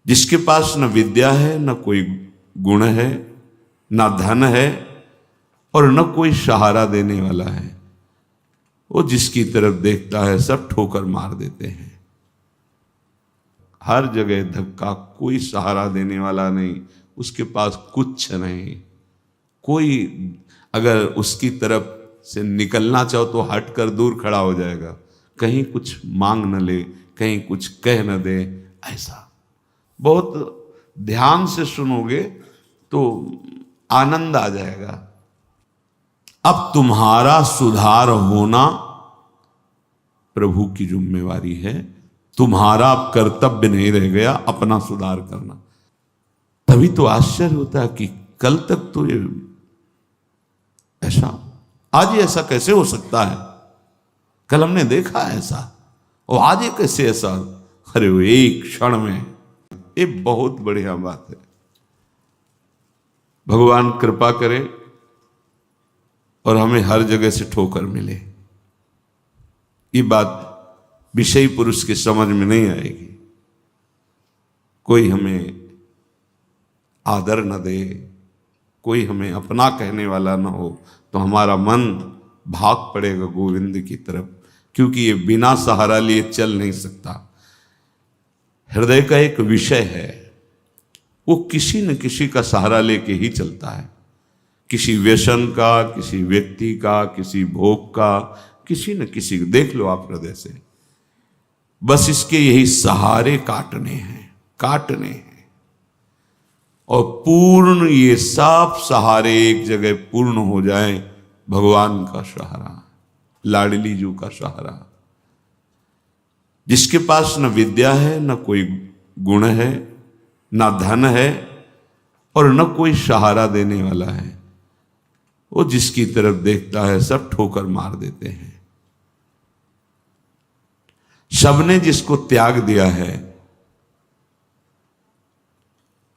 जिसके पास न विद्या है, न कोई गुण है, न धन है और न कोई सहारा देने वाला है, वो जिसकी तरफ देखता है सब ठोकर मार देते हैं। हर जगह धक्का, कोई सहारा देने वाला नहीं, उसके पास कुछ नहीं। कोई अगर उसकी तरफ से निकलना चाहो तो हट कर दूर खड़ा हो जाएगा, कहीं कुछ मांग न ले, कहीं कुछ कह न दे। ऐसा बहुत ध्यान से सुनोगे तो आनंद आ जाएगा। अब तुम्हारा सुधार होना प्रभु की जिम्मेवारी है, तुम्हारा अब कर्तव्य नहीं रह गया अपना सुधार करना। तभी तो आश्चर्य होता है कि कल तक तो ये ऐसा, आज ये ऐसा कैसे हो सकता है, कल हमने देखा ऐसा और आज ये कैसे ऐसा। अरे वो एक क्षण में, ये बहुत बढ़िया बात है। भगवान कृपा करे और हमें हर जगह से ठोकर मिले। ये बात विषयी पुरुष की समझ में नहीं आएगी। कोई हमें आदर न दे, कोई हमें अपना कहने वाला न हो, तो हमारा मन भाग पड़ेगा गोविंद की तरफ, क्योंकि ये बिना सहारा लिए चल नहीं सकता। हृदय का एक विषय है, वो किसी न किसी का सहारा लेके ही चलता है। किसी व्यसन का, किसी व्यक्ति का, किसी भोग का, किसी न किसी को देख लो आप हृदय से। बस इसके यही सहारे काटने हैं और पूर्ण ये सब सहारे एक जगह पूर्ण हो जाएं। भगवान का सहारा, लाडली जू का सहारा। जिसके पास न विद्या है, न कोई गुण है, न धन है और न कोई सहारा देने वाला है, वो जिसकी तरफ देखता है सब ठोकर मार देते हैं। सबने जिसको त्याग दिया है,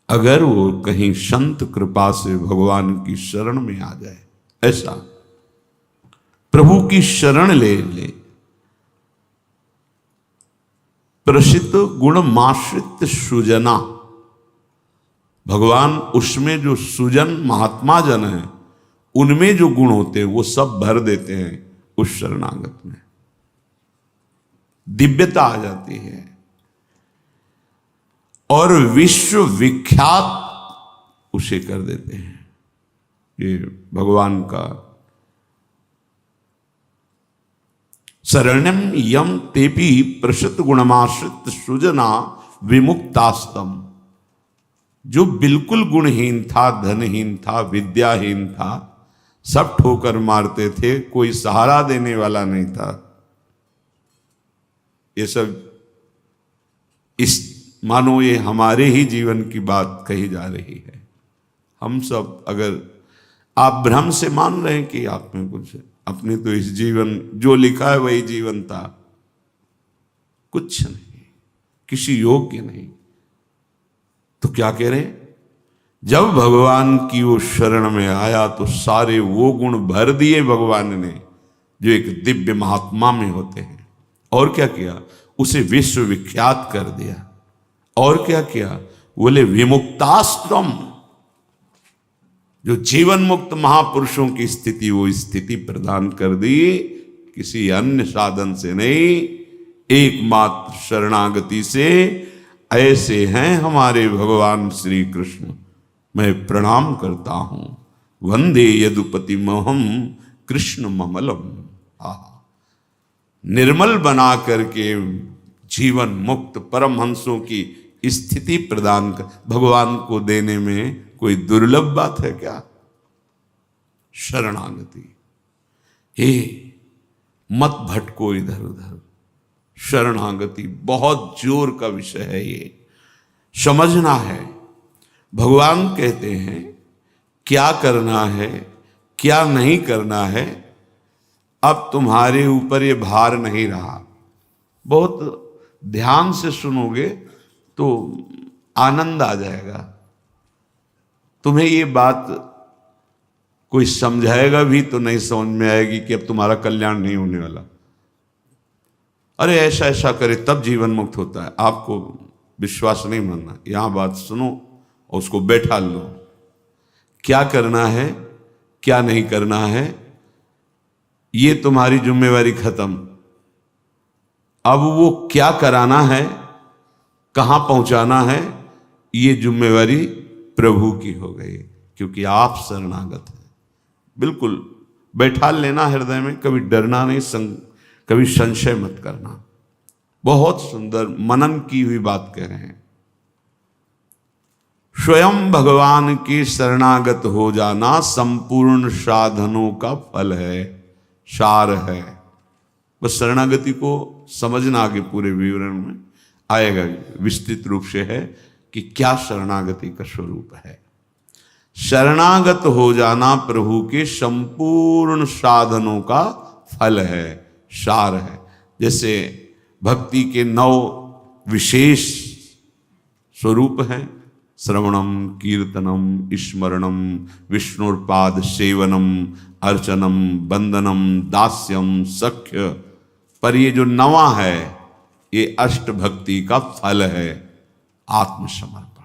अगर वो कहीं संत कृपा से भगवान की शरण में आ जाए, ऐसा प्रभु की शरण ले ले, प्रसिद्ध गुण माश्रित सुजना, भगवान उसमें जो सुजन महात्मा जन है, उनमें जो गुण होते हैं वो सब भर देते हैं उस शरणागत में। दिव्यता आ जाती है और विश्व विख्यात उसे कर देते हैं। ये भगवान का शरणम यम तेपि प्रसिद्ध गुणमाश्रित सुजना विमुक्तास्तम। जो बिल्कुल गुणहीन था, धनहीन था, विद्याहीन था, सब ठोकर मारते थे, कोई सहारा देने वाला नहीं था। ये सब इस मानो ये हमारे ही जीवन की बात कही जा रही है। हम सब, अगर आप भ्रम से मान रहे हैं कि आप में कुछ है, अपने तो इस जीवन जो लिखा है वही जीवन था, कुछ नहीं, किसी योग्य नहीं। तो क्या कह रहे, जब भगवान की वो शरण में आया तो सारे वो गुण भर दिए भगवान ने जो एक दिव्य महात्मा में होते हैं। और क्या किया, उसे विश्व विख्यात कर दिया। और क्या किया, बोले विमुक्ताश्रम, जो जीवन मुक्त महापुरुषों की स्थिति, वो स्थिति प्रदान कर दी, किसी अन्य साधन से नहीं, एकमात्र शरणागति से। ऐसे हैं हमारे भगवान श्री कृष्ण। मैं प्रणाम करता हूं, वंदे यदुपति महम कृष्ण ममलम। निर्मल बना करके जीवन मुक्त परमहंसों की स्थिति प्रदान कर भगवान को देने में कोई दुर्लभ बात है क्या? शरणागति। हे मत भटको इधर उधर, शरणागति बहुत जोर का विषय है, ये समझना है। भगवान कहते हैं क्या करना है, क्या नहीं करना है, अब तुम्हारे ऊपर ये भार नहीं रहा। बहुत ध्यान से सुनोगे तो आनंद आ जाएगा। तुम्हें ये बात कोई समझाएगा भी तो नहीं समझ में आएगी कि अब तुम्हारा कल्याण नहीं होने वाला। अरे ऐसा ऐसा करे तब जीवन मुक्त होता है। आपको विश्वास नहीं मानना, यहां बात सुनो और उसको बैठा लो। क्या करना है क्या नहीं करना है ये तुम्हारी जिम्मेवारी खत्म। अब वो क्या कराना है, कहां पहुंचाना है, ये जिम्मेवारी प्रभु की हो गई, क्योंकि आप शरणागत हैं। बिल्कुल बैठा लेना हृदय में, कभी डरना नहीं, कभी संशय मत करना। बहुत सुंदर मनन की हुई बात कह रहे हैं। स्वयं भगवान के शरणागत हो जाना संपूर्ण साधनों का फल है, सार है। बस शरणागति को समझना, आगे पूरे विवरण में आएगा, विस्तृत रूप से है कि क्या शरणागति का स्वरूप है। शरणागत हो जाना प्रभु के संपूर्ण साधनों का फल है, सार है। जैसे भक्ति के 9 विशेष स्वरूप हैं, श्रवणम, कीर्तनम, स्मरणम, विष्णुपाद सेवनम, अर्चनम, वंदनम, दास्यम, सख्य। पर ये जो 9वां है ये अष्ट भक्ति का फल है, आत्मसमर्पण,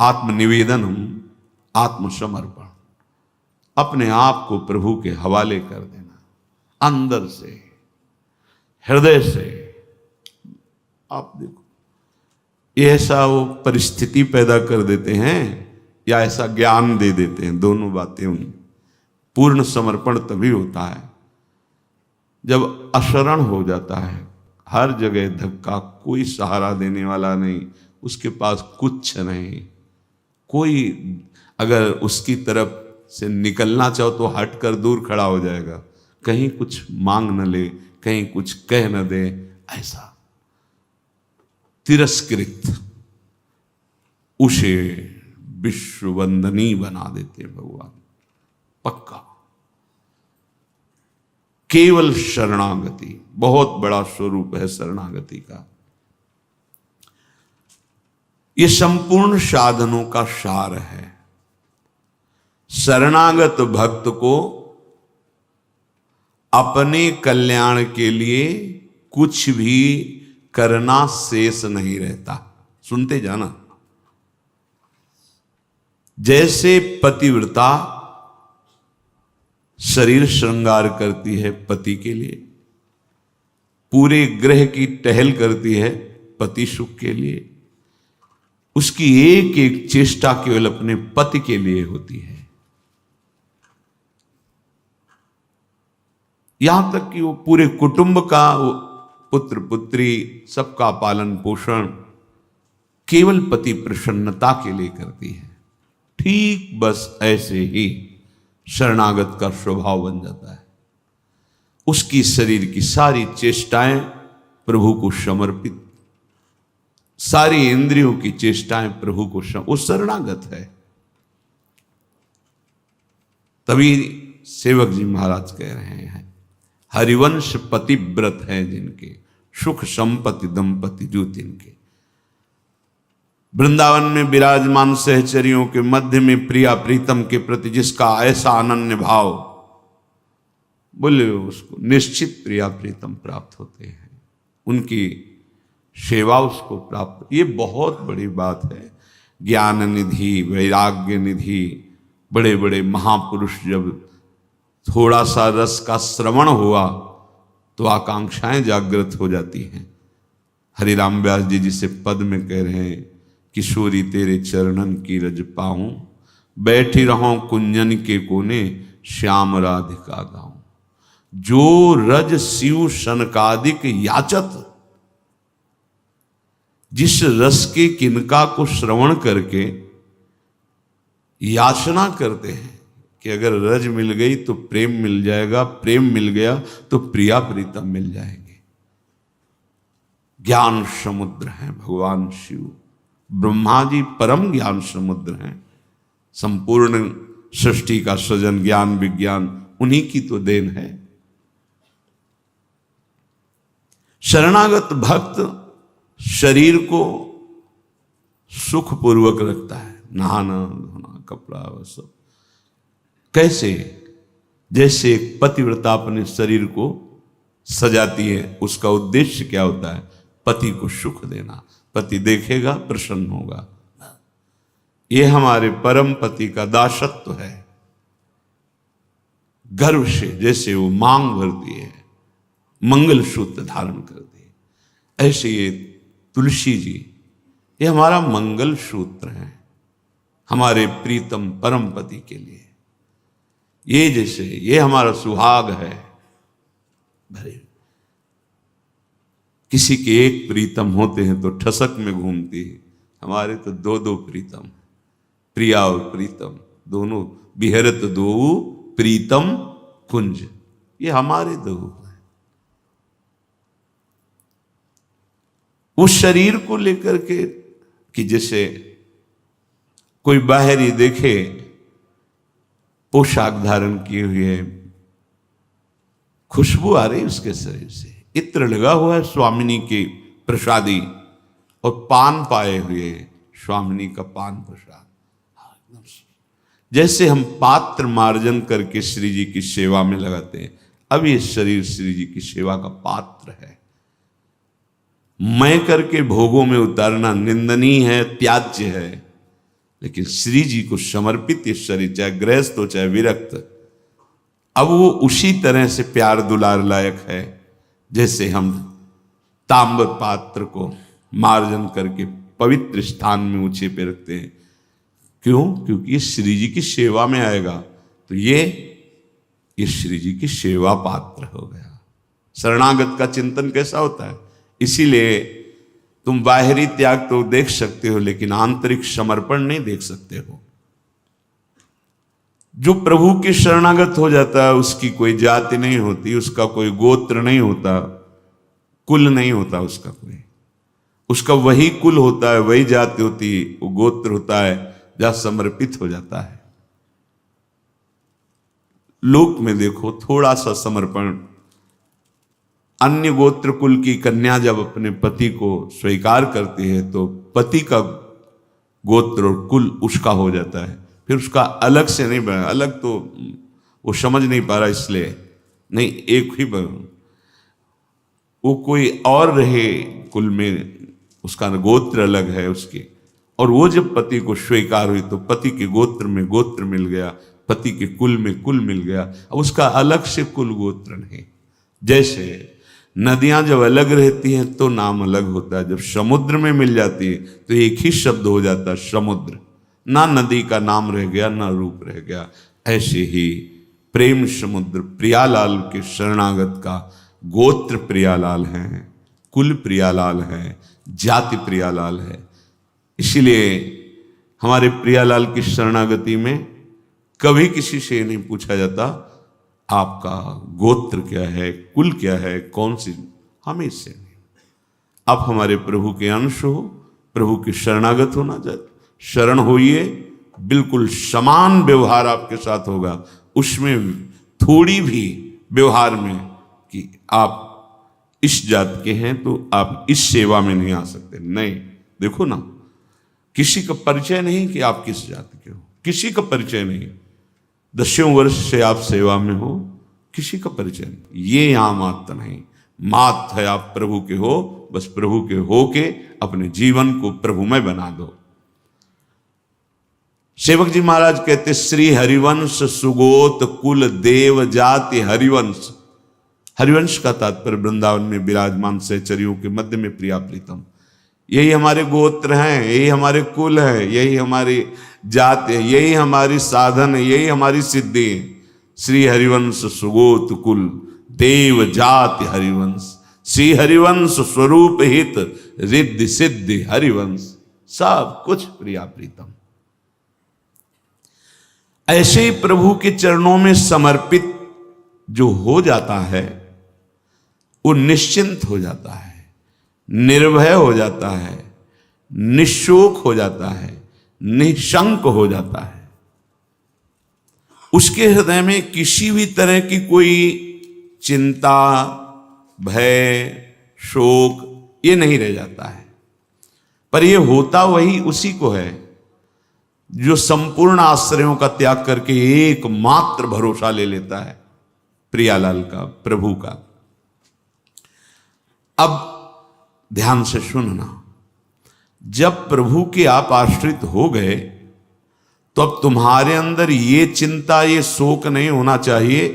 आत्मनिवेदनम, आत्मसमर्पण। अपने आप को प्रभु के हवाले कर देना, अंदर से, हृदय से। आप देखो, ये ऐसा वो परिस्थिति पैदा कर देते हैं या ऐसा ज्ञान दे देते हैं, दोनों बातें उन। पूर्ण समर्पण तभी होता है जब अशरण हो जाता है, हर जगह धक्का, कोई सहारा देने वाला नहीं, उसके पास कुछ नहीं, कोई अगर उसकी तरफ से निकलना चाहो तो हट कर दूर खड़ा हो जाएगा, कहीं कुछ मांग न ले, कहीं कुछ कह न दे, ऐसा तिरस्कृत, उसे विश्ववंदनी बना देते भगवान। पक्का केवल शरणागति बहुत बड़ा स्वरूप है शरणागति का। ये संपूर्ण साधनों का सार है। शरणागत भक्त को अपने कल्याण के लिए कुछ भी करना शेष नहीं रहता। सुनते जाना। जैसे पतिव्रता शरीर श्रृंगार करती है पति के लिए, पूरे ग्रह की टहल करती है पति सुख के लिए, उसकी एक एक चेष्टा केवल अपने पति के लिए होती है। यहां तक कि वो पूरे कुटुंब का, वो पुत्र पुत्री सबका पालन पोषण केवल पति प्रसन्नता के लिए करती है। ठीक बस ऐसे ही शरणागत का स्वभाव बन जाता है। उसकी शरीर की सारी चेष्टाएं प्रभु को समर्पित, सारी इंद्रियों की चेष्टाएं प्रभु को वो शरणागत है। तभी सेवक जी महाराज कह रहे हैं, हरिवंश पतिव्रत है जिनके, सुख संपत्ति दंपति जो तिनके। वृंदावन में विराजमान सहचरियों के मध्य में प्रिया प्रीतम के प्रति जिसका ऐसा अनन्य भाव, बोले उसको निश्चित प्रिया प्रीतम प्राप्त होते हैं, उनकी सेवा उसको प्राप्त। ये बहुत बड़ी बात है। ज्ञान निधि, वैराग्य निधि, बड़े बड़े महापुरुष जब थोड़ा सा रस का श्रवण हुआ तो आकांक्षाएं जागृत हो जाती हैं। हरिराम व्यास जी जिसे पद में कह रहे हैं, किशोरी तेरे चरणन की रज पाऊं, बैठी रहूं कुंजन के कोने, श्याम राधिका गाऊं। जो रज शिव सनकादिक याचत, जिस रस के किनका को श्रवण करके याचना करते हैं कि अगर रज मिल गई तो प्रेम मिल जाएगा, प्रेम मिल गया तो प्रिया प्रीतम मिल जाएंगे। ज्ञान समुद्र हैं भगवान शिव, ब्रह्मा जी परम ज्ञान समुद्र हैं। संपूर्ण सृष्टि का सृजन, ज्ञान विज्ञान उन्हीं की तो देन है। शरणागत भक्त शरीर को सुखपूर्वक रखता है, नहाना धोना, कपड़ा वह सब। कैसे? जैसे एक पतिव्रता अपने शरीर को सजाती है, उसका उद्देश्य क्या होता है? पति को सुख देना, पति देखेगा प्रसन्न होगा। ये हमारे परम पति का दासत्व है। गर्व से जैसे वो मांग भरती है, मंगल सूत्र धारण करती है, ऐसे ये तुलसी जी, ये हमारा मंगल सूत्र है हमारे प्रीतम परम पति के लिए। ये जैसे ये हमारा सुहाग है। भरे किसी के एक प्रीतम होते हैं तो ठसक में घूमती है, हमारे तो दो दो प्रीतम, प्रिया और प्रीतम दोनों, बिहरत दो प्रीतम कुंज, ये हमारे दो हैं। उस शरीर को लेकर के कि जैसे कोई बाहरी देखे पोशाक धारण किए हुए, खुशबू आ रही उसके शरीर से, इत्र लगा हुआ है स्वामिनी की प्रसादी, और पान पाए हुए स्वामिनी का पान प्रसाद। जैसे हम पात्र मार्जन करके श्री जी की सेवा में लगाते हैं, अब ये शरीर श्री जी की सेवा का पात्र है। मैं करके भोगों में उतारना निंदनीय है, त्याज्य है, लेकिन श्री जी को समर्पित ये शरीर, चाहे गृहस्थ हो चाहे विरक्त, अब वो उसी तरह से प्यार दुलार लायक है जैसे हम ताम्र पात्र को मार्जन करके पवित्र स्थान में ऊंचे पे रखते हैं। क्यों? क्योंकि ये श्री जी की सेवा में आएगा, तो ये श्री जी की सेवा पात्र हो गया। शरणागत का चिंतन कैसा होता है? इसीलिए तुम बाहरी त्याग तो देख सकते हो, लेकिन आंतरिक समर्पण नहीं देख सकते हो। जो प्रभु के शरणागत हो जाता है उसकी कोई जाति नहीं होती, उसका कोई गोत्र नहीं होता, कुल नहीं होता उसका कोई, उसका वही कुल होता है, वही जाति होती है, वो गोत्र होता है जहां समर्पित हो जाता है। लोक में देखो थोड़ा सा समर्पण, अन्य गोत्र कुल की कन्या जब अपने पति को स्वीकार करती है तो पति का गोत्र और कुल उसका हो जाता है, फिर उसका अलग से नहीं बना, अलग तो वो समझ नहीं पा रहा इसलिए नहीं, एक ही बना, वो कोई और रहे कुल में, उसका गोत्र अलग है उसके, और वो जब पति को स्वीकार हुई तो पति के गोत्र में गोत्र मिल गया, पति के कुल में कुल मिल गया, अब उसका अलग से कुल गोत्र नहीं। जैसे नदियां जब अलग रहती हैं तो नाम अलग होता है, जब समुद्र में मिल जाती है तो एक ही शब्द हो जाता है समुद्र, ना नदी का नाम रह गया ना रूप रह गया। ऐसे ही प्रेम समुद्र प्रियालाल के शरणागत का गोत्र प्रियालाल है, कुल प्रियालाल है, जाति प्रियालाल है। इसीलिए हमारे प्रियालाल की शरणागति में कभी किसी से नहीं पूछा जाता आपका गोत्र क्या है, कुल क्या है, कौन सी, हम इससे नहीं। आप हमारे प्रभु के अंश हो, प्रभु के शरणागत होना चाहिए, शरण होइए, बिल्कुल समान व्यवहार आपके साथ होगा, उसमें थोड़ी भी व्यवहार में कि आप इस जात के हैं तो आप इस सेवा में नहीं आ सकते, नहीं। देखो ना, किसी का परिचय नहीं कि आप किस जाति के हो, किसी का परिचय नहीं, 10 वर्ष से आप सेवा में हो, किसी का परिचय नहीं, ये यहां मात्र नहीं, मात है आप प्रभु के हो, बस प्रभु के हो के अपने जीवन को प्रभुमय बना दो। सेवक जी महाराज कहते, श्री हरिवंश सुगोत कुल देव जाति हरिवंश। हरिवंश का तात्पर्य वृंदावन में विराजमान सहचरियों के मध्य में प्रिया प्रीतम, यही हमारे गोत्र हैं, यही हमारे कुल है, यही हमारी जात है, यही हमारी साधन है, यही हमारी सिद्धि है। श्री हरिवंश सुगोत कुल देव जाति हरिवंश, श्री हरिवंश स्वरूप हित रिद्धि सिद्धि हरिवंश, सब कुछ प्रिया प्रीतम। ऐसे ही प्रभु के चरणों में समर्पित जो हो जाता है वो निश्चिंत हो जाता है, निर्भय हो जाता है, निशोक हो जाता है, निशंक हो जाता है। उसके हृदय में किसी भी तरह की कोई चिंता, भय, शोक ये नहीं रह जाता है। पर ये होता वही उसी को है जो संपूर्ण आश्रयों का त्याग करके एकमात्र भरोसा ले लेता है प्रियालाल का, प्रभु का। अब ध्यान से सुनना, जब प्रभु के आप आश्रित हो गए तो अब तुम्हारे अंदर ये चिंता, ये शोक नहीं होना चाहिए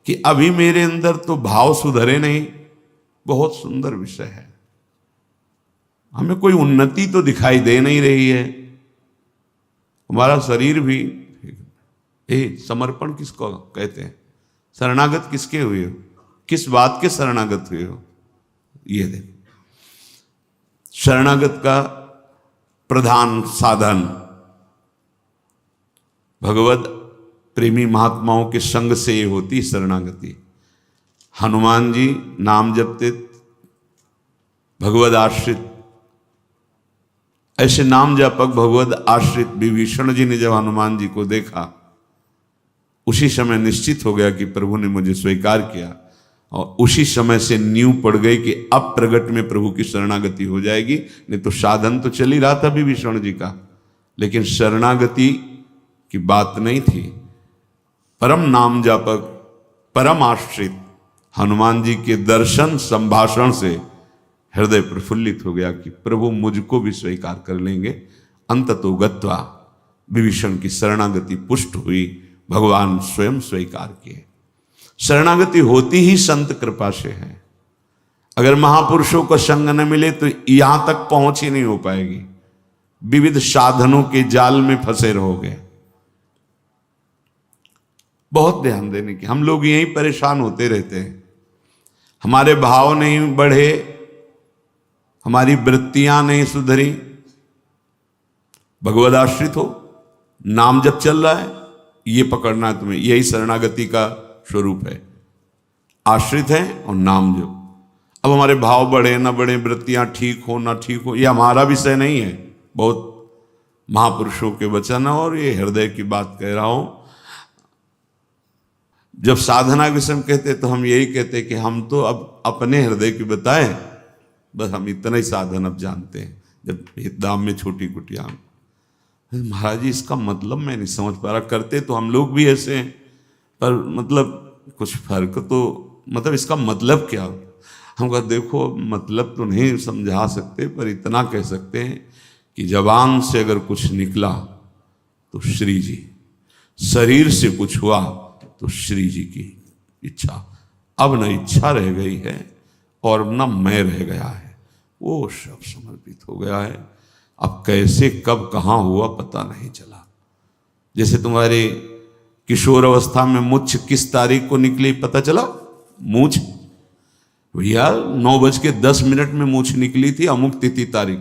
कि अभी मेरे अंदर तो भाव सुधरे नहीं। बहुत सुंदर विषय है, हमें कोई उन्नति तो दिखाई दे नहीं रही है। हमारा शरीर भी समर्पण किसको कहते हैं? शरणागत किसके हुए हो? किस बात के शरणागत हुए हो? ये देखो, शरणागत का प्रधान साधन भगवत प्रेमी महात्माओं के संग से ये होती शरणागति। हनुमान जी नाम जपते, भगवद आश्रित, ऐसे नाम जापक भगवद आश्रित विभीषण जी ने जब हनुमान जी को देखा, उसी समय निश्चित हो गया कि प्रभु ने मुझे स्वीकार किया, और उसी समय से नींव पड़ गई कि अब प्रगट में प्रभु की शरणागति हो जाएगी। नहीं तो साधन तो चल ही रहा था विभीषण जी का, लेकिन शरणागति की बात नहीं थी। परम नाम जापक, परम आश्रित हनुमान जी के दर्शन संभाषण से हृदय प्रफुल्लित हो गया कि प्रभु मुझको भी स्वीकार कर लेंगे। अंततो गत्वा विभीषण की शरणागति पुष्ट हुई, भगवान स्वयं स्वीकार किए। शरणागति होती ही संत कृपा से है। अगर महापुरुषों का संग न मिले तो यहां तक पहुंच ही नहीं हो पाएगी, विविध साधनों के जाल में फंसे रहोगे। बहुत ध्यान देने की, हम लोग यहीं परेशान होते रहते हैं। हमारे भाव नहीं बढ़े, हमारी वृत्तियां नहीं सुधरी। भगवद आश्रित हो, नाम जब चल रहा है, ये पकड़ना है तुम्हें, यही शरणागति का स्वरूप है। आश्रित है और नाम जप। अब हमारे भाव बढ़े ना बढ़े, वृत्तियां ठीक हो ना ठीक हो, ये हमारा विषय नहीं है। बहुत महापुरुषों के वचन है और ये हृदय की बात कह रहा हूं। जब साधना के समय कहते तो हम यही कहते कि हम तो अब अपने हृदय की बताएं, बस हम इतना ही साधन अब जानते हैं। जब दाम में छोटी कुटिया, महाराज जी इसका मतलब मैं नहीं समझ पा रहा। करते तो हम लोग भी ऐसे हैं, पर मतलब कुछ फर्क तो, मतलब इसका मतलब क्या? हम कहा देखो मतलब तो नहीं समझा सकते, पर इतना कह सकते हैं कि जबान से अगर कुछ निकला तो श्री जी, शरीर से कुछ हुआ तो श्री जी की इच्छा। अब न इच्छा रह गई है और न मैं रह गया है, वो सब समर्पित हो गया है। अब कैसे कब कहाँ हुआ पता नहीं चला। जैसे तुम्हारे किशोर अवस्था में मुछ किस तारीख को निकली पता चला? मूछ भैया 9:10 में मूछ निकली थी, अमुक तिथि तारीख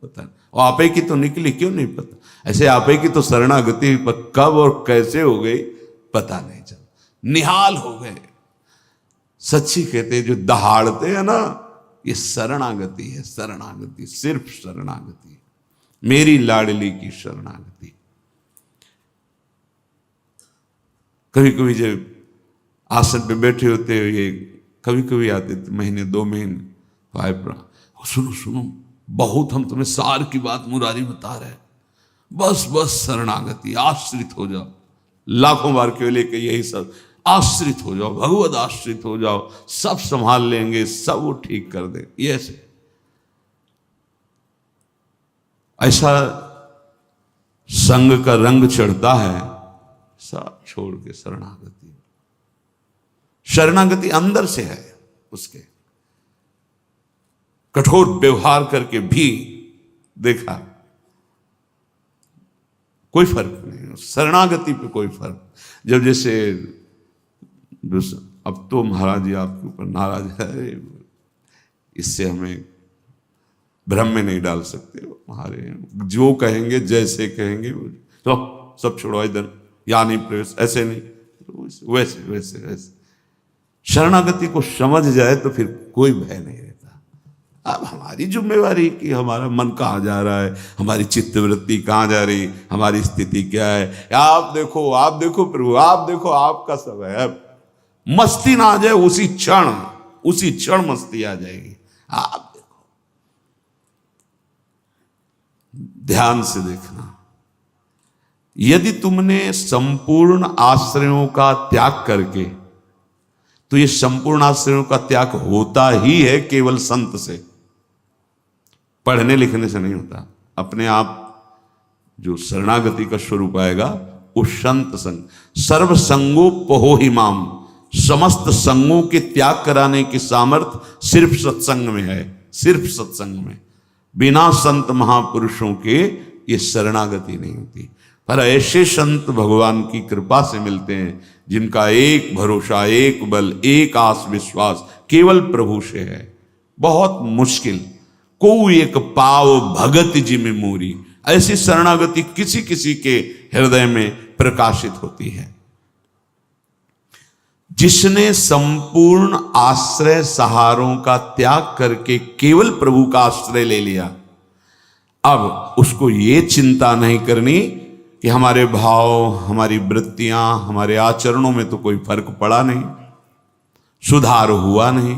पता नहीं। और आपे की तो निकली, क्यों नहीं पता? ऐसे आपे की तो शरणागति कब और कैसे हो गई पता नहीं चला, निहाल हो गए। सच्ची कहते जो दहाड़ते हैं ना, ये शरणागति है। शरणागति, सिर्फ शरणागति, मेरी लाडली की शरणागति। कभी कभी जब आसन पे बैठे होते हो, ये कभी कभी आते थे, महीने 2 महीने भाई, सुनो सुनो बहुत हम तुम्हें सार की बात मुरारी बता रहे हैं, बस बस शरणागति, आश्रित हो जाओ। लाखों बार केवल लेके यही सब, आश्रित हो जाओ, भगवद आश्रित हो जाओ, सब संभाल लेंगे, सब वो ठीक कर दे। ये ऐसा संग का रंग चढ़ता है, सब छोड़ के शरणागति। शरणागति अंदर से है उसके। कठोर व्यवहार करके भी देखा कोई फर्क नहीं, शरणागति पे कोई फर्क। जब जैसे अब तो महाराज जी आपके ऊपर नाराज है, इससे हमें भ्रम में नहीं डाल सकते। हमारे जो कहेंगे जैसे कहेंगे तो सब छोड़ो इधर, या नहीं प्रवेश, ऐसे नहीं, वैसे वैसे वैसे। शरणागति को समझ जाए तो फिर कोई भय नहीं रहता। अब हमारी जिम्मेवारी कि हमारा मन कहाँ जा रहा है, हमारी चित्तवृत्ति कहाँ जा रही, हमारी स्थिति क्या है। आप देखो प्रभु, आप देखो, आपका सब है। मस्ती ना आ जाए, उसी क्षण मस्ती आ जाएगी। आप देखो, ध्यान से देखना। यदि तुमने संपूर्ण आश्रयों का त्याग करके, तो ये संपूर्ण आश्रयों का त्याग होता ही है केवल संत से। पढ़ने लिखने से नहीं होता। अपने आप जो शरणागति का स्वरूप आएगा वो संत संग, सर्व संगो पहो हिमाम, समस्त संगों के त्याग कराने की सामर्थ्य सिर्फ सत्संग में है, सिर्फ सत्संग में। बिना संत महापुरुषों के ये शरणागति नहीं होती। पर ऐसे संत भगवान की कृपा से मिलते हैं जिनका एक भरोसा, एक बल, एक आस विश्वास केवल प्रभु से है। बहुत मुश्किल को एक पाव भगत जी में मोरी, ऐसी शरणागति किसी किसी के हृदय में प्रकाशित होती है। जिसने संपूर्ण आश्रय सहारों का त्याग करके केवल प्रभु का आश्रय ले लिया, अब उसको ये चिंता नहीं करनी कि हमारे भाव, हमारी वृत्तियां, हमारे आचरणों में तो कोई फर्क पड़ा नहीं, सुधार हुआ नहीं,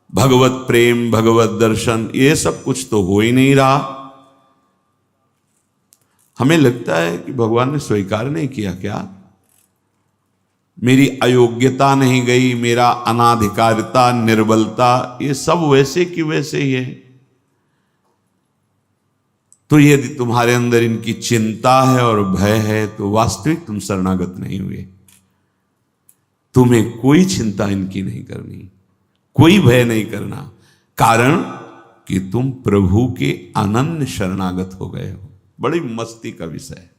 भगवत प्रेम, भगवत दर्शन, ये सब कुछ तो हो ही नहीं रहा। हमें लगता है कि भगवान ने स्वीकार नहीं किया क्या? मेरी अयोग्यता नहीं गई, मेरा अनाधिकारिता, निर्बलता, ये सब वैसे की वैसे ही है। तो यदि तुम्हारे अंदर इनकी चिंता है और भय है तो वास्तविक तुम शरणागत नहीं हुए। तुम्हें कोई चिंता इनकी नहीं करनी, कोई भय नहीं करना, कारण कि तुम प्रभु के अनन्य शरणागत हो गए हो। बड़ी मस्ती का विषय है।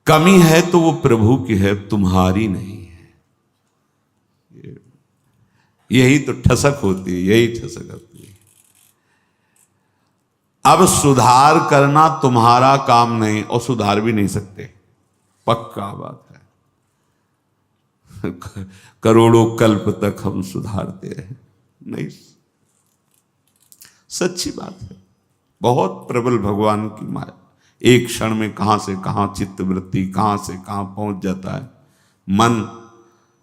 कमी है तो वो प्रभु की है, तुम्हारी नहीं है। यही तो ठसक होती है, यही ठसक होती है। अब सुधार करना तुम्हारा काम नहीं और सुधार भी नहीं सकते, पक्का बात है। करोड़ों कल्प तक हम सुधारते रहे, नहीं, सच्ची बात है। बहुत प्रबल भगवान की माया, एक क्षण में कहां से कहां चित्त वृत्ति, कहां से कहां पहुंच जाता है मन।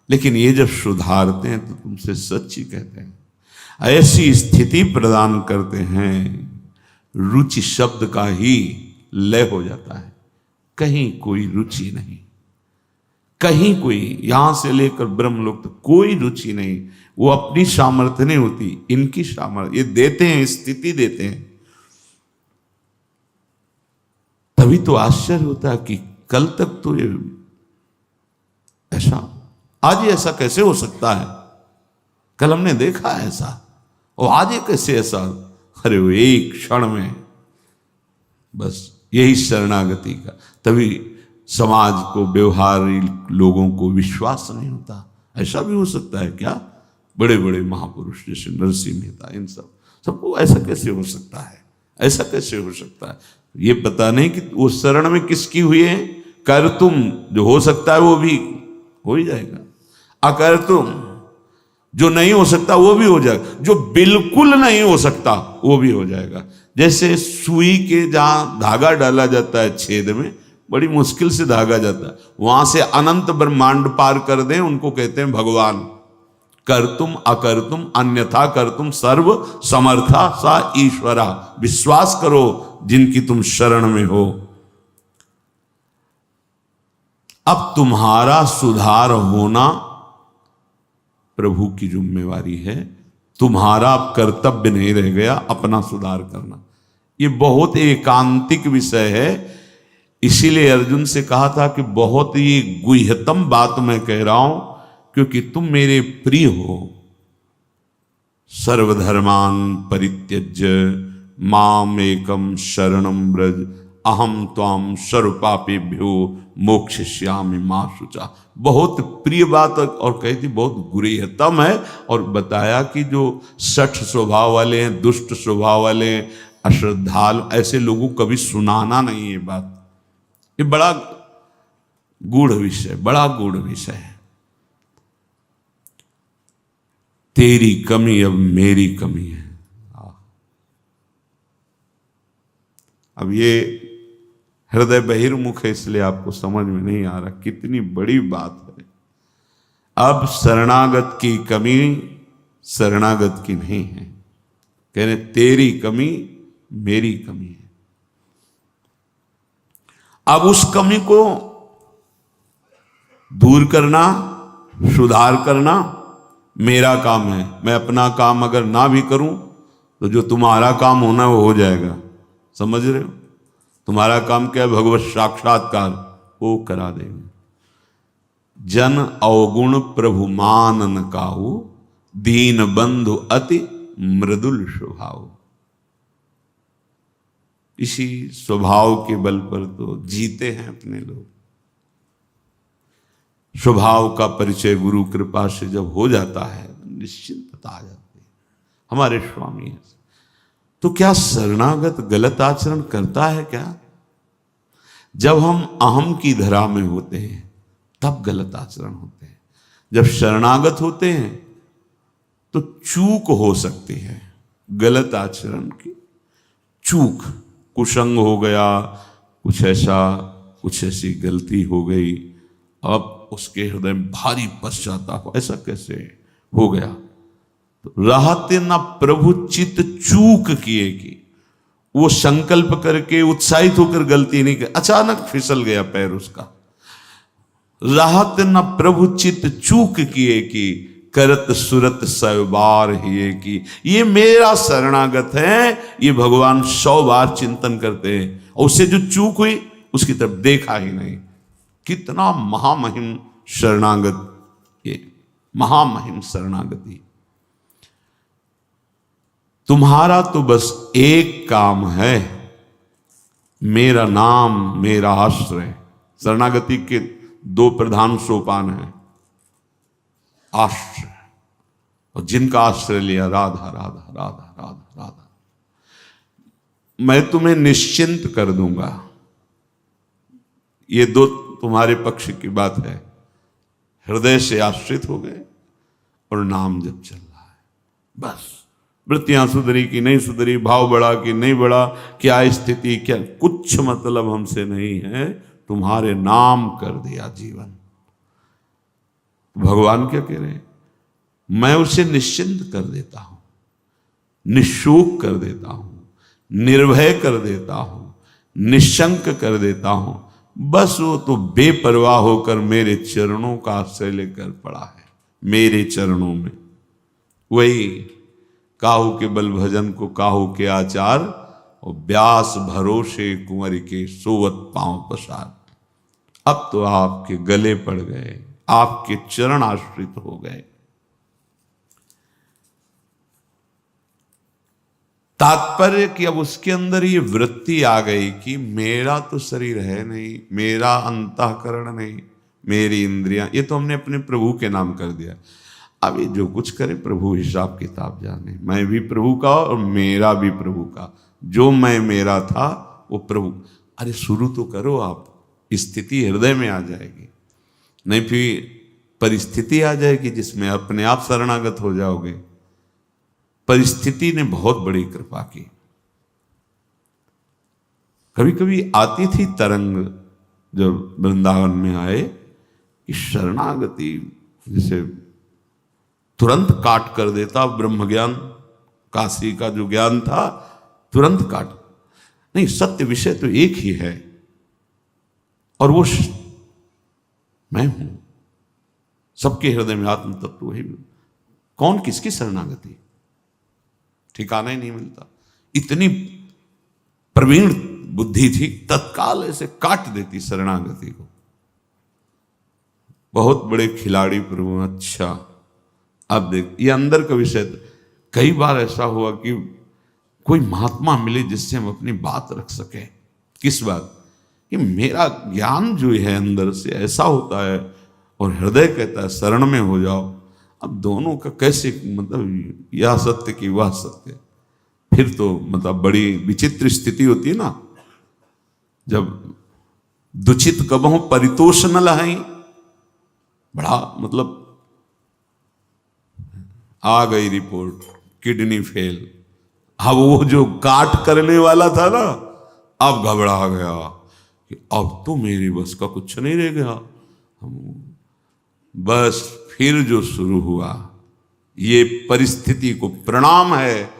लेकिन ये जब सुधारते हैं तो तुमसे सच्ची कहते हैं, ऐसी स्थिति प्रदान करते हैं, रुचि शब्द का ही लय हो जाता है। कहीं कोई रुचि नहीं, कहीं कोई, यहां से लेकर ब्रह्मलोक तक कोई रुचि नहीं। वो अपनी सामर्थ्य नहीं होती, इनकी सामर्थ्य, ये देते हैं, स्थिति देते हैं। तभी तो आश्चर्य होता है कि कल तक तो ये ऐसा, आज ये ऐसा कैसे हो सकता है? कल हमने देखा है ऐसा, और आज ये कैसे ऐसा? अरे वो एक क्षण में, बस यही शरणागति का। तभी समाज को, व्यवहारी लोगों को विश्वास नहीं होता। ऐसा भी हो सकता है क्या? बड़े बड़े महापुरुष जैसे नरसिंह मेहता, इन सबको ऐसा कैसे हो सकता है? ऐसा कैसे हो सकता है? ये पता नहीं कि वो शरण में किसकी हुई है। कर तुम, जो हो सकता है वो भी हो ही जाएगा, अकर तुम, जो नहीं हो सकता वो भी हो जाएगा, जो बिल्कुल नहीं हो सकता वो भी हो जाएगा। जैसे सुई के जहां धागा डाला जाता है छेद में, बड़ी मुश्किल से धागा जाता है, वहां से अनंत ब्रह्मांड पार कर दें, उनको कहते हैं भगवान। कर तुम अकर तुम अन्यथा कर तुम सर्व समर्था सा ईश्वरा। विश्वास करो जिनकी तुम शरण में हो। अब तुम्हारा सुधार होना प्रभु की जिम्मेवारी है, तुम्हारा कर्तव्य नहीं रह गया अपना सुधार करना। ये बहुत एकांतिक विषय है। इसीलिए अर्जुन से कहा था कि बहुत ही गुह्यतम बात मैं कह रहा हूं, क्योंकि तुम मेरे प्रिय हो। सर्वधर्मान परित्यज्य माम एकम शरणम व्रज अहम त्वाम सर्वपापेभ्यो मोक्षयिष्यामि मा शुचा। बहुत प्रिय बात, और कही थी बहुत गुह्यतम है। और बताया कि जो सठ स्वभाव वाले हैं, दुष्ट स्वभाव वाले हैं, अश्रद्धालु, ऐसे लोगों को कभी सुनाना नहीं है बात। ये बड़ा गूढ़ विषय, बड़ा गूढ़ विषय है। तेरी कमी अब मेरी कमी है। अब ये हृदय बहिर्मुख है, इसलिए आपको समझ में नहीं आ रहा कितनी बड़ी बात है। अब शरणागत की कमी शरणागत की नहीं है, कह रहे तेरी कमी मेरी कमी है। अब उस कमी को दूर करना, सुधार करना मेरा काम है, मैं अपना काम अगर ना भी करूं तो जो तुम्हारा काम होना वो हो जाएगा। समझ रहे हो? तुम्हारा काम क्या है? भगवत साक्षात्कार, वो करा देंगे। जन अवगुण प्रभु मान न काहू, दीन बंधु अति मृदुल स्वभाव। इसी स्वभाव के बल पर तो जीते हैं अपने लोग। स्वभाव का परिचय गुरु कृपा से जब हो जाता है निश्चिंतता आ जाती है। हमारे स्वामी है। तो क्या शरणागत गलत आचरण करता है क्या? जब हम अहम की धरा में होते हैं तब गलत आचरण होते हैं। जब शरणागत होते हैं तो चूक हो सकती है, गलत आचरण की चूक, कुसंग हो गया, कुछ ऐसी गलती हो गई, अब उसके हृदय में भारी पश्चाताप, ऐसा कैसे हो गया? तो रहते ना प्रभु चित चूक किए कि वो संकल्प करके उत्साहित होकर गलती नहीं कर, अचानक फिसल गया पैर उसका। राहत न प्रभु चित चूक किए कि करत सुरत सैबार ही की। ये मेरा शरणागत है, ये भगवान 100 बार चिंतन करते हैं और उससे जो चूक हुई उसकी तरफ देखा ही नहीं। कितना महामहिम शरणागत, ये महामहिम शरणागति। तुम्हारा तो बस एक काम है, मेरा नाम मेरा आश्रय। शरणागति के 2 प्रधान सोपान हैं, आश्रय और जिनका आश्रय लिया राधा राधा राधा राधा राधा, मैं तुम्हें निश्चिंत कर दूंगा। ये 2 तुम्हारे पक्ष की बात है। हृदय से आश्रित हो गए और नाम जब चल रहा है, बस वृत्तियां सुधरी कि नहीं सुधरी, भाव बढ़ा कि नहीं बढ़ा, क्या स्थिति, क्या कुछ मतलब हमसे नहीं है, तुम्हारे नाम कर दिया जीवन। भगवान क्या कह रहे हैं? मैं उसे निश्चिंत कर देता हूं, निशोक कर देता हूं, निर्भय कर देता हूं, निशंक कर देता हूं। बस वो तो बेपरवाह होकर मेरे चरणों का आश्रय लेकर पड़ा है, मेरे चरणों में। वही काहू के बल भजन को काहू के आचार, और व्यास भरोसे कुंवर के सोवत पांव पसार। अब तो आपके गले पड़ गए, आपके चरण आश्रित हो गए। तात्पर्य कि अब उसके अंदर ये वृत्ति आ गई कि मेरा तो शरीर है नहीं, मेरा अंतःकरण नहीं, मेरी इंद्रियां, ये तो हमने अपने प्रभु के नाम कर दिया। अब ये जो कुछ करे प्रभु हिसाब किताब जाने, मैं भी प्रभु का और मेरा भी प्रभु का। जो मैं मेरा था वो प्रभु। अरे शुरू तो करो आप, स्थिति हृदय में आ जाएगी, नहीं फिर परिस्थिति आ जाएगी जिसमें अपने आप शरणागत हो जाओगे। परिस्थिति ने बहुत बड़ी कृपा की। कभी कभी आती थी तरंग जब वृंदावन में आए कि शरणागति जैसे तुरंत काट कर देता। ब्रह्म ज्ञान, काशी का जो ज्ञान था तुरंत काट। नहीं, सत्य विषय तो एक ही है और वो मैं हूं। सबके हृदय में आत्म तत्व वही। कौन किसकी शरणागति, ठिकाना ही नहीं मिलता। इतनी प्रवीण बुद्धि थी, तत्काल ऐसे काट देती शरणागति को। बहुत बड़े खिलाड़ी प्रभु। अच्छा अब देख, ये अंदर का विषय। कई बार ऐसा हुआ कि कोई महात्मा मिले जिससे हम अपनी बात रख सके। किस बात? कि मेरा ज्ञान जो है अंदर से ऐसा होता है और हृदय कहता है शरण में हो जाओ। अब दोनों का कैसे, मतलब यह सत्य कि वह सत्य, फिर तो मतलब बड़ी विचित्र स्थिति होती है ना। जब दुचित कबहु परितोष न लहाई, बड़ा मतलब आ गई रिपोर्ट किडनी फेल। अब वो जो काट करने वाला था ना, अब घबरा गया कि अब तो मेरी बस का कुछ नहीं रह गया। बस फिर जो शुरू हुआ, ये परिस्थिति को प्रणाम है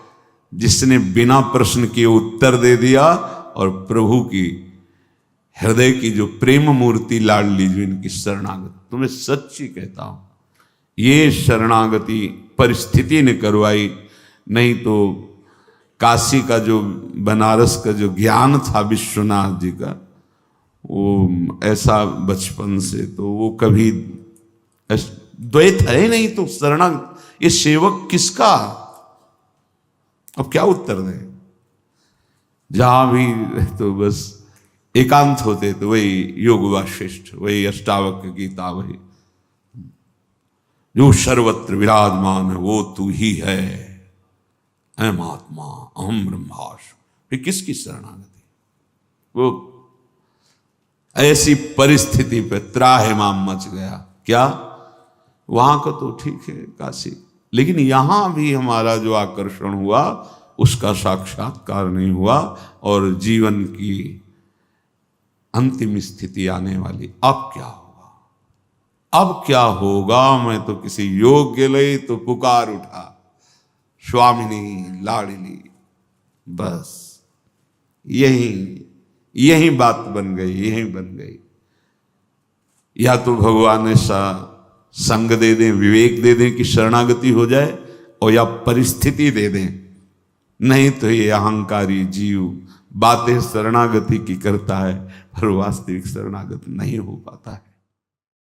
जिसने बिना प्रश्न के उत्तर दे दिया। और प्रभु की हृदय की जो प्रेम मूर्ति लाडली, जो इनकी शरणागत, तुम्हें सच्ची कहता हूं, ये शरणागति परिस्थिति ने करवाई, नहीं तो काशी का जो बनारस का जो ज्ञान था विश्वनाथ जी का, वो ऐसा बचपन से तो वो कभी द्वैत है ही नहीं, तो शरणागत ये सेवक किसका? अब क्या उत्तर दें? जहां भी तो बस एकांत होते तो वही योग वाशिष्ठ, वही अष्टावक्र गीता, वही जो सर्वत्र विराजमान है वो तू ही है, अहम आत्मा अहम ब्रह्मास्मि। फिर किसकी शरणागति? वो ऐसी परिस्थिति पे त्राहिमाम मच गया। क्या वहां का तो ठीक है काशी, लेकिन यहां भी हमारा जो आकर्षण हुआ उसका साक्षात्कार नहीं हुआ, और जीवन की अंतिम स्थिति आने वाली। अब क्या होगा? अब क्या होगा? मैं तो किसी योग्य लई तो पुकार उठा, स्वामिनी लाडली, बस यही बात बन गई, यही बन गई। या तो भगवान ऐसा संग दे दें, विवेक दे दें कि शरणागति हो जाए, और या परिस्थिति दे दें, नहीं तो ये अहंकारी जीव बातें शरणागति की करता है पर वास्तविक शरणागत नहीं हो पाता है।